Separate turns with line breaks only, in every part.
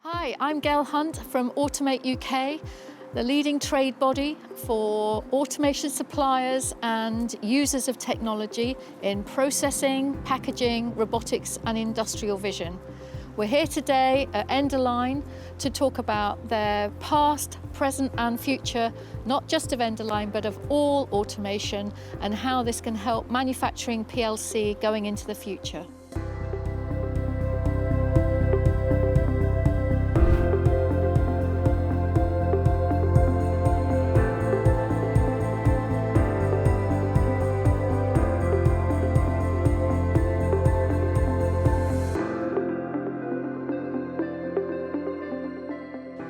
Hi, I'm Gail Hunt from Automate UK, the leading trade body for automation suppliers and users of technology in processing, packaging, robotics and industrial vision. We're here today at Endoline to talk about their past, present and future, not just of Endoline but of all automation and how this can help manufacturing PLC going into the future.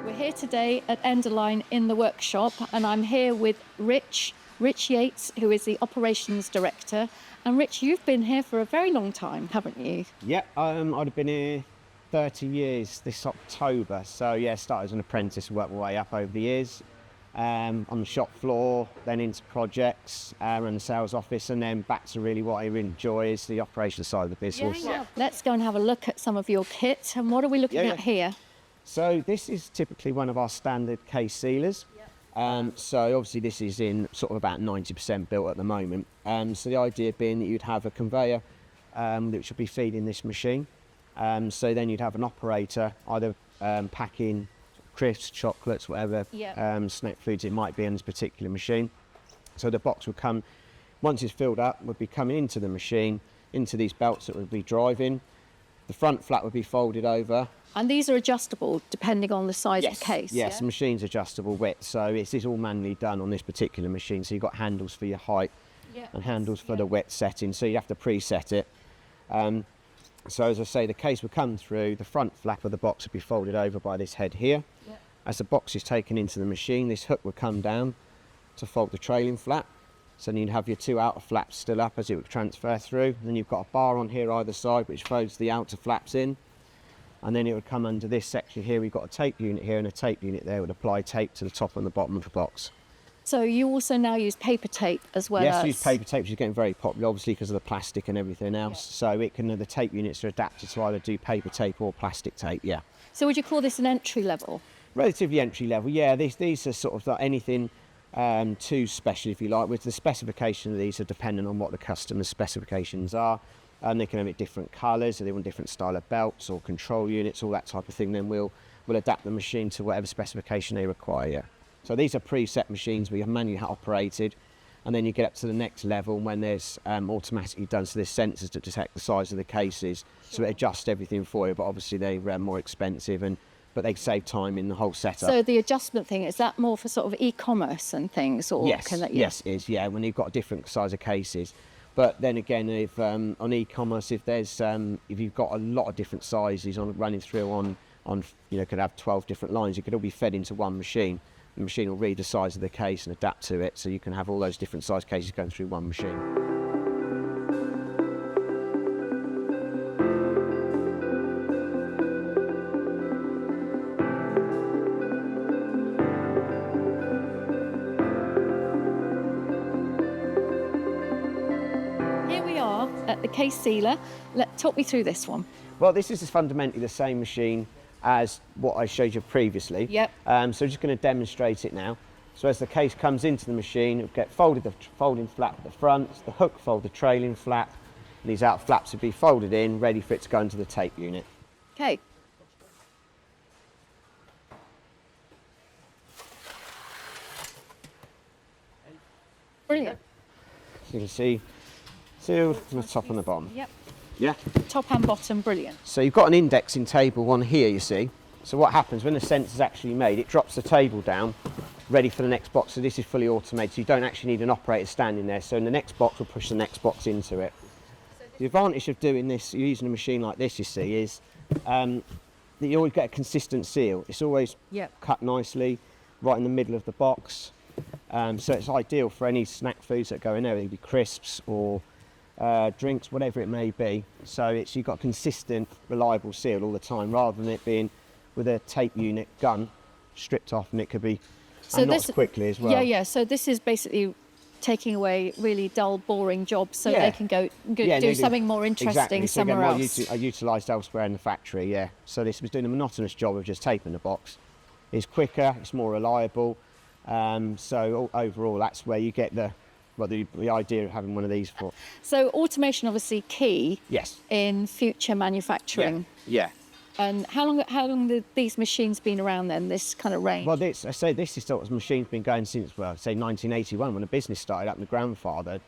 We're here today at Endoline in the workshop, and I'm here with Rich Yates, who is the Operations Director. And Rich, you've been here for a very long time, haven't you?
Yep, I'd have been here 30 years this October. So yeah, started as an apprentice, worked my way up over the years. On the shop floor, then into projects, and the sales office, and then back to really what I really enjoy is the operations side of the business.
Yeah. Let's go and have a look at some of your kit. And what are we looking at here?
So this is typically one of our standard case sealers. So obviously this is in sort of about 90% built at the moment. So the idea being that you'd have a conveyor which would be feeding this machine. So then you'd have an operator either packing crisps, chocolates, whatever snack foods it might be on this particular machine. So the box would come, once it's filled up, would be coming into the machine, into these belts that would be driving. The front flap would be folded over.
And these are adjustable depending on the size of the case?
Yes, the machine's adjustable width, so it's all manually done on this particular machine. So you've got handles for your height and handles for the width setting, so you have to preset it. So as I say, the case would come through, the front flap of the box would be folded over by this head here. As the box is taken into the machine, this hook would come down to fold the trailing flap. So then you'd have your two outer flaps still up as it would transfer through. And then you've got a bar on here either side which folds the outer flaps in. And then it would come under this section here. We've got a tape unit here and a tape unit there would apply tape to the top and the bottom of the box.
So you also now use paper tape as well?
Yes, use paper tape, which is getting very popular obviously because of the plastic and everything else. So it can, the tape units are adapted to either do paper tape or plastic tape,
So would you call this an entry level?
Relatively entry level, yeah. These are sort of like anything too special, if you like, with the specification of these are dependent on what the customer's specifications are. They can have it different colours, or they want different style of belts or control units, all that type of thing. Then we'll adapt the machine to whatever specification they require. So these are preset machines we have manually operated, and then you get up to the next level when there's automatically done. So there's sensors to detect the size of the cases, so it adjusts everything for you. But obviously they're more expensive, but they save time in the whole setup.
So the adjustment thing, is that more for sort of e-commerce and things? Or
yes, yes, it is. Yeah, when you've got different size of cases. But then again, if on e-commerce, if you've got a lot of different sizes running through on could have 12 different lines, it could all be fed into one machine. The machine will read the size of the case and adapt to it, so you can have all those different size cases going through one machine.
At the case sealer. Talk me through this one.
Well, this is fundamentally the same machine as what I showed you previously.
Yep.
So I'm just going to demonstrate it now. So as the case comes into the machine, it'll get folded, the folding flap at the front, the hook fold the trailing flap, and these out flaps will be folded in, ready for it to go into the tape unit.
Okay. Brilliant.
So you can see sealed from the top and the bottom.
Yep.
Yeah.
Top and bottom, brilliant.
So you've got an indexing table on here, you see. So what happens when the sensor's actually made, it drops the table down, ready for the next box. So this is fully automated, so you don't actually need an operator standing there. So in the next box, we'll push the next box into it. The advantage of doing this, using a machine like this, you see, is that you always get a consistent seal. It's always cut nicely, right in the middle of the box. So it's ideal for any snack foods that go in there. It could be crisps or drinks, whatever it may be. So you've got a consistent, reliable seal all the time, rather than it being with a tape unit gun stripped off, and it could be not as quickly as well.
So this is basically taking away really dull, boring jobs so
Yeah.
they can go
Yeah,
do
they
something more interesting
exactly. So again,
somewhere
more
else.
utilised elsewhere in the factory, yeah. So this was doing a monotonous job of just taping the box. It's quicker, it's more reliable. So overall, that's where you get the idea of having one of these for.
So automation obviously key
Yes.
in future manufacturing.
Yeah.
And how long have these machines been around then, this kind of range?
Well, this is sort of machine's been going since, well, say 1981 when the business started up. My grandfather,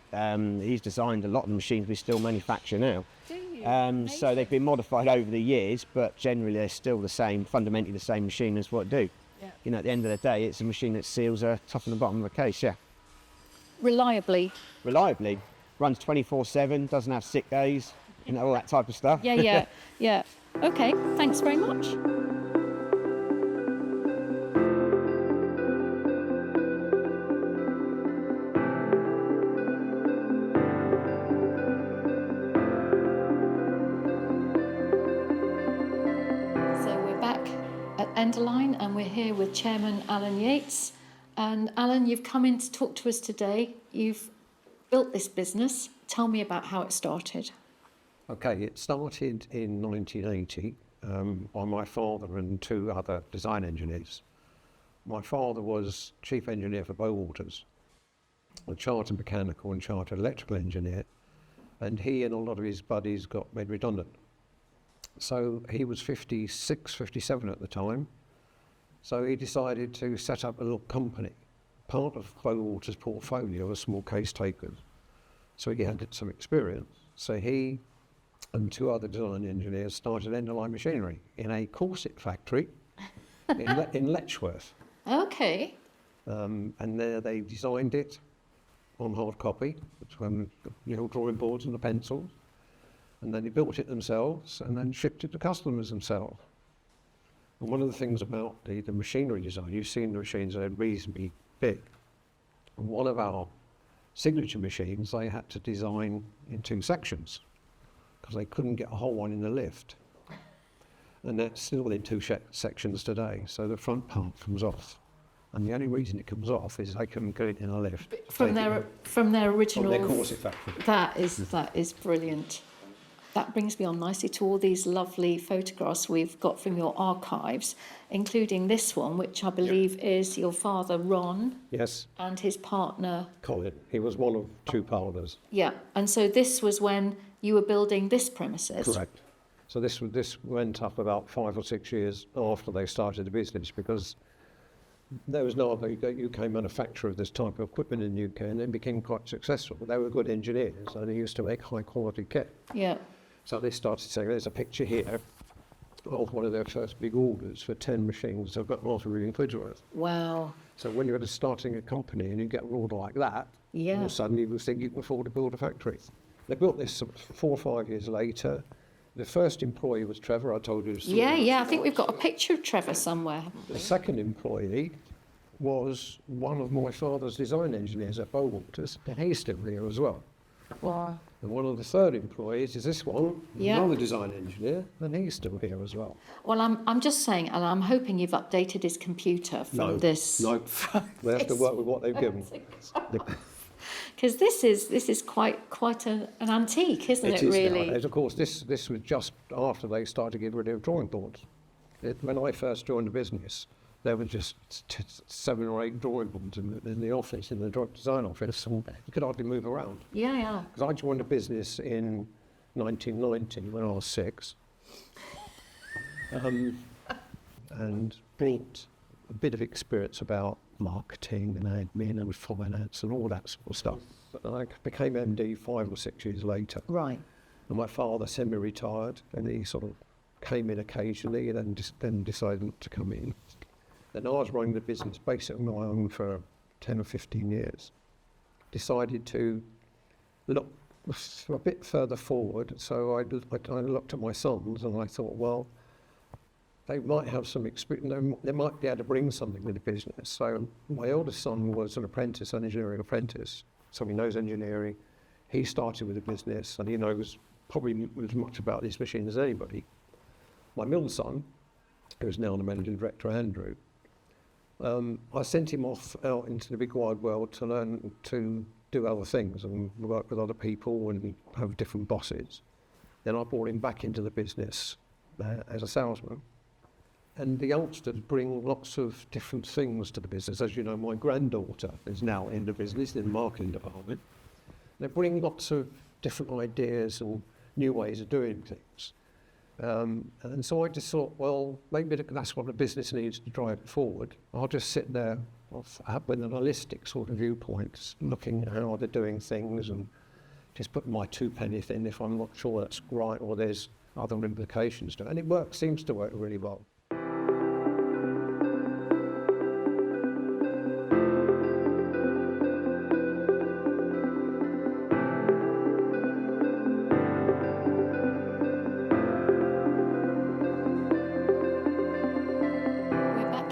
he's designed a lot of the machines we still manufacture now.
Do you?
So they've been modified over the years, but generally they're still the same, fundamentally the same machine as what it do.
Yeah.
You know, at the end of the day, it's a machine that seals a top and the bottom of a case, yeah.
Reliably.
Reliably, runs 24/7, doesn't have sick days, you know, all that type of stuff.
Yeah. Okay, thanks very much. So we're back at Endoline and we're here with Chairman Alan Yates. And Alan, you've come in to talk to us today. You've built this business. Tell me about how it started.
Okay, it started in 1980 by my father and two other design engineers. My father was chief engineer for Bowwaters, a chartered mechanical and chartered electrical engineer, and he and a lot of his buddies got made redundant. So he was 56, 57 at the time, so he decided to set up a little company. Part of Bowwaters' portfolio was small case takers, so he had some experience. So he and two other design engineers started Endoline Machinery in a corset factory in Letchworth.
Okay.
And there they designed it on hard copy, the little drawing boards and the pencils, and then they built it themselves and then shipped it to customers themselves. And one of the things about the machinery design, you've seen the machines, they're reasonably big. And one of our signature machines they had to design in two sections, because they couldn't get a whole one in the lift. And that's still in two sections today, so the front part comes off. And the only reason it comes off is they couldn't get it in a lift.
From their original...
From their corset factory.
That is brilliant. That brings me on nicely to all these lovely photographs we've got from your archives, including this one, which I believe is your father, Ron.
Yes.
And his partner...
Colin. He was one of two partners.
Yeah, and so this was when you were building this premises.
Correct. So this went up about 5 or 6 years after they started the business, because there was no other UK manufacturer of this type of equipment in the UK, and they became quite successful. They were good engineers, and they used to make high quality kit.
Yeah.
So they started saying, there's a picture here of one of their first big orders for 10 machines. They've got half a million quid's worth.
Wow.
So when you're starting a company and you get an order like that,
Yeah.
all of a sudden you think you can afford to build a factory. They built this 4 or 5 years later. The first employee was Trevor, I told you the story.
Yeah, I think we've got a picture of Trevor somewhere, haven't we?
The second employee was one of my father's design engineers at Bowwaters, and he's still here as well.
Wow.
And one of the third employees is this one,
Yeah.
another design engineer, and he's still here as well.
Well, I'm just saying, and I'm hoping you've updated his computer from this.
No, they have to work with what they've given.
Because this is quite an antique, isn't it?
Is
Really.
nowadays. Of course, this was just after they started getting rid of drawing boards. When I first joined the business, there were just 7 or 8 drawing boards in the office, in the design office, and you could hardly move around.
Yeah.
Because I joined the business in 1990 when I was 6, and brought a bit of experience about marketing and admin and finance and all that sort of stuff. But I became MD 5 or 6 years later.
Right.
And my father semi-retired, and he sort of came in occasionally, and then decided not to come in. Then I was running the business basically on my own for 10 or 15 years. Decided to look a bit further forward, so I looked at my sons and I thought, well, they might have some experience, they might be able to bring something to the business. So my oldest son was an apprentice, an engineering apprentice, so he knows engineering. He started with the business and he knows probably as much about this machine as anybody. My middle son, who's now the managing director, Andrew, I sent him off out into the big wide world to learn to do other things and work with other people and have different bosses. Then I brought him back into the business as a salesman. And the youngsters bring lots of different things to the business. As you know, my granddaughter is now in the business, in the marketing department. They bring lots of different ideas and new ways of doing things. And so I just thought, well, maybe that's what the business needs to drive it forward. I'll just sit there with an holistic sort of viewpoints, looking at how they're doing things and just put my 2 pennies in if I'm not sure that's right or there's other implications to it. And it seems to work really well.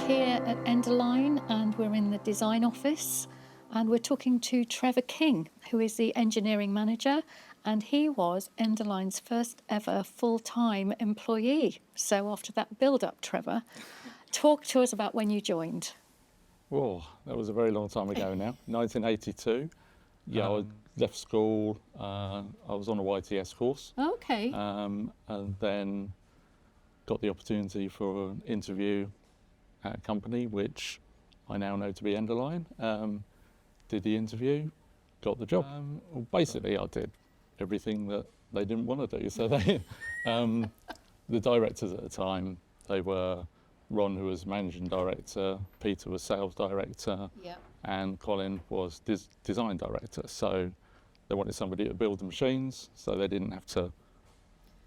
Here at Endoline, and we're in the design office, and we're talking to Trevor King, who is the engineering manager, and he was Endoline's first ever full-time employee. So after that build-up, Trevor, talk to us about when you joined.
Oh, that was a very long time ago now, 1982. Yeah, I left school, I was on a YTS course.
Okay.
And then got the opportunity for an interview at a company which I now know to be Endoline. Did the interview, got the job. Well, basically, I did everything that they didn't want to do. So they, the directors at the time, they were Ron, who was managing director, Peter was sales director,
Yep.
and Colin was design director. So they wanted somebody to build the machines, so they didn't have to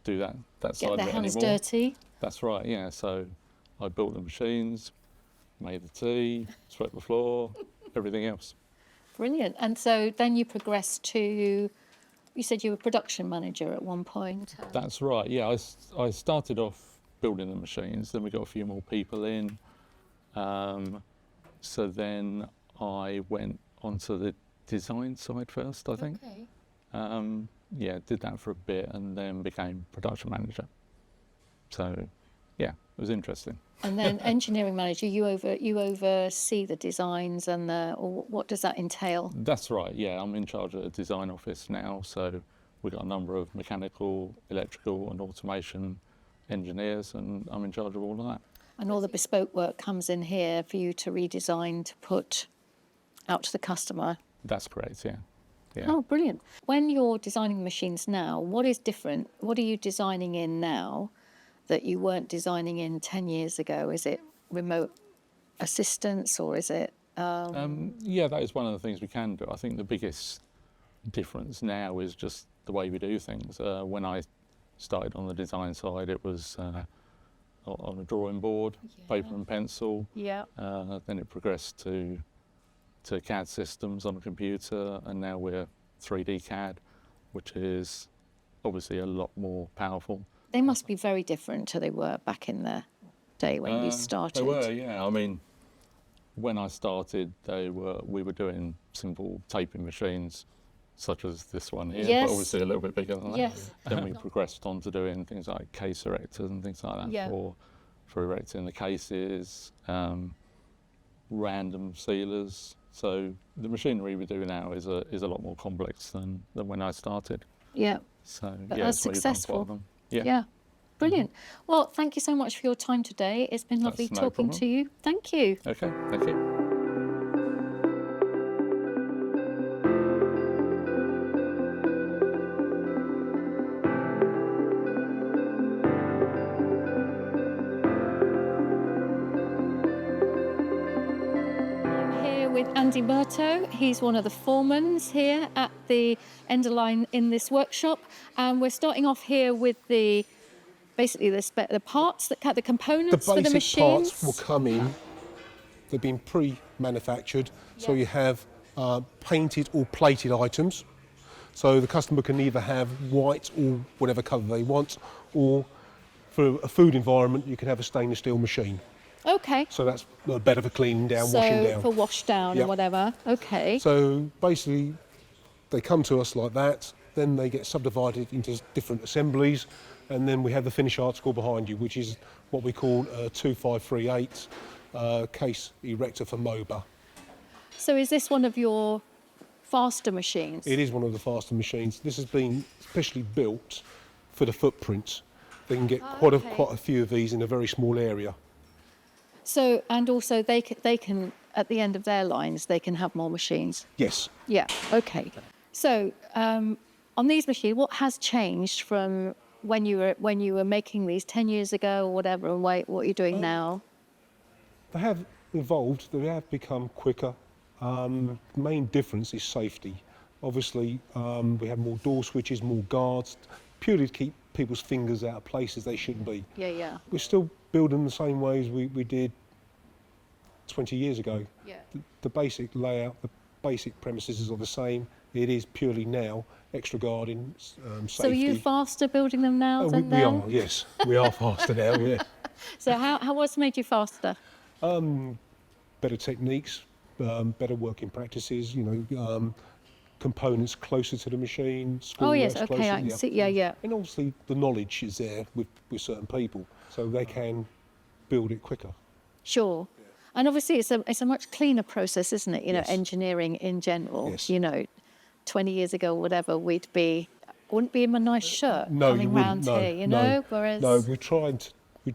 do that side
Get
of
their
it
hands
anymore.
dirty.
That's right, yeah. So I built the machines, made the tea, swept the floor, everything else.
Brilliant. And so then you progressed to, you said you were production manager at one point.
That's right, yeah. I started off building the machines, then we got a few more people in. So then I went onto the design side first, I think.
Okay.
Yeah, did that for a bit and then became production manager. So, yeah, it was interesting.
And then engineering manager, you oversee the designs and or what does that entail?
That's right, yeah. I'm in charge of the design office now, so we've got a number of mechanical, electrical and automation engineers, and I'm in charge of all of that.
And all the bespoke work comes in here for you to redesign to put out to the customer.
That's correct, yeah. Yeah.
Oh, brilliant. When you're designing machines now, what is different? What are you designing in now that you weren't designing in 10 years ago? Is it remote assistance or is it...
Yeah, that is one of the things we can do. I think the biggest difference now is just the way we do things. When I started on the design side, it was on a drawing board, paper and pencil.
Yeah.
Then it progressed to CAD systems on a computer, and now we're 3D CAD, which is obviously a lot more powerful.
They must be very different to they were back in the day when you started.
They were, yeah. I mean, when I started, we were doing simple taping machines, such as this one here,
Yes.
but obviously a little bit bigger than that.
Yes.
Then we progressed on to doing things like case erectors and things like that
Yeah.
for erecting the cases, random sealers. So the machinery we do now is a lot more complex than when I started.
Yeah.
So
But
yeah,
that's
so we've done quite a
successful.
lot of them. Yeah.
Yeah. Brilliant. Well, thank you so much for your time today. It's been lovely
That's no
talking
problem.
to you. Thank you.
Okay, thank you.
I'm here with Andy Murto. He's one of the foremans here at the Endoline in this workshop. And we're starting off here with basically the parts, the components for the
basic
machines.
parts will come in. They've been pre-manufactured, so
Yeah.
you have painted or plated items. So the customer can either have white or whatever colour they want, or for a food environment, you can have a stainless steel machine.
Okay.
So that's better for cleaning down,
So
washing down.
for wash down
Yep.
or whatever. Okay.
So basically, they come to us like that, then they get subdivided into different assemblies, and then we have the finish article behind you, which is what we call a 2538 case erector for MOBA.
So is this one of your faster machines.
It is one of the faster machines. This has been specially built for the footprint. They can get quite a few of these in a very small area.
So, and also they can, at the end of their lines, they can have more machines.
Yes.
Yeah, okay. So, on these machines, what has changed from when you were making these 10 years ago or whatever, and what you're doing now?
They have evolved. They have become quicker. The main difference is safety. Obviously, we have more door switches, more guards, purely to keep people's fingers out of places they shouldn't be.
Yeah, yeah.
We're still building the same way as we did 20 years ago.
Yeah.
The basic layout, the basic premises are the same. It is purely now extra guarding, safety.
So are you faster building them now than
we
then?
are, yes. We are faster now, yeah.
So what's made you faster?
Better techniques, better working practices, components closer to the machine.
Oh yes,
schoolworks
okay,
closer,
I can see. Yeah, yeah.
And obviously the knowledge is there with certain people, so they can build it quicker.
Sure. Yeah. And obviously it's a much cleaner process, isn't it?
Yes.
Engineering in general.
Yes.
20 years ago or whatever, wouldn't be in a nice shirt
No,
coming
you wouldn't.
round
No,
here,
no.
Whereas
No, we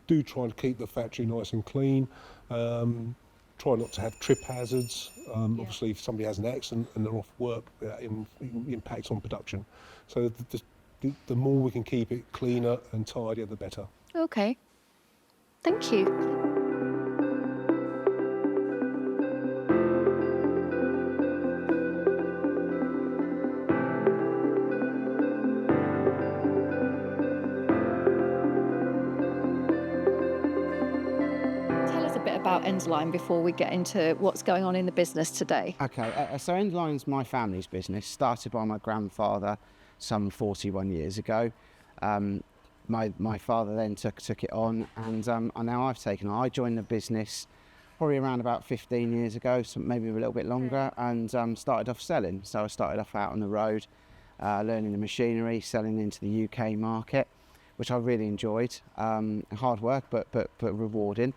do try and keep the factory nice and clean. Try not to have trip hazards. Obviously, if somebody has an accident and they're off work, that impacts on production. So the more we can keep it cleaner and tidier, the better.
Okay. Thank you. About Endoline before we get into what's going on in the business today.
Okay, so Endoline's my family's business, started by my grandfather some 41 years ago. My father then took it on, and now I've taken it. I joined the business probably around about 15 years ago, so maybe a little bit longer, and started off selling. So I started off out on the road, learning the machinery, selling into the UK market, which I really enjoyed. Hard work, but rewarding.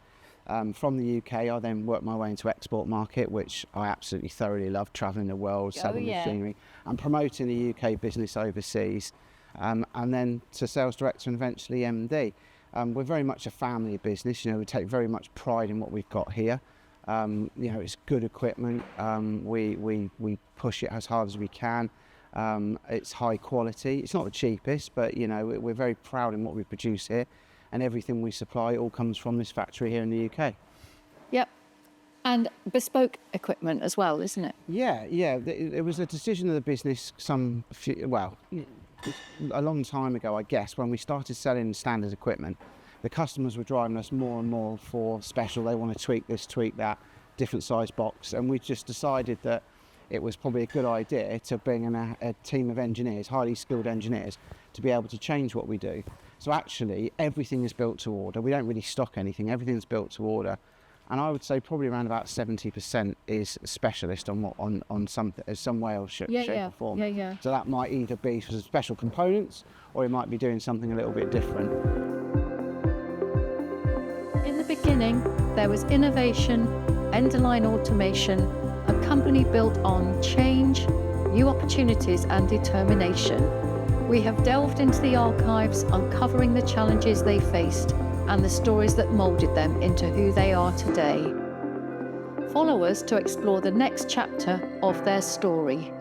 From the UK, I then worked my way into export market, which I absolutely thoroughly loved, travelling the world, selling machinery and promoting the UK business overseas, and then to sales director and eventually MD. We're very much a family business. We take very much pride in what we've got here. It's good equipment. We push it as hard as we can. It's high quality. It's not the cheapest, but we're very proud in what we produce here. And everything we supply all comes from this factory here in the UK. Yep.
And bespoke equipment as well, isn't it?
Yeah. It was a decision of the business a long time ago, I guess, when we started selling standard equipment. The customers were driving us more and more for special. They want to tweak this, tweak that, different size box. And we just decided that it was probably a good idea to bring in a team of engineers, highly skilled engineers, to be able to change what we do. So actually, everything is built to order. We don't really stock anything. Everything's built to order, and I would say probably around about 70% is specialist on some way or shape or form.
Yeah.
So that might either be for special components, or it might be doing something a little bit different.
In the beginning, there was innovation, Endoline automation, a company built on change, new opportunities, and determination. We have delved into the archives, uncovering the challenges they faced and the stories that moulded them into who they are today. Follow us to explore the next chapter of their story.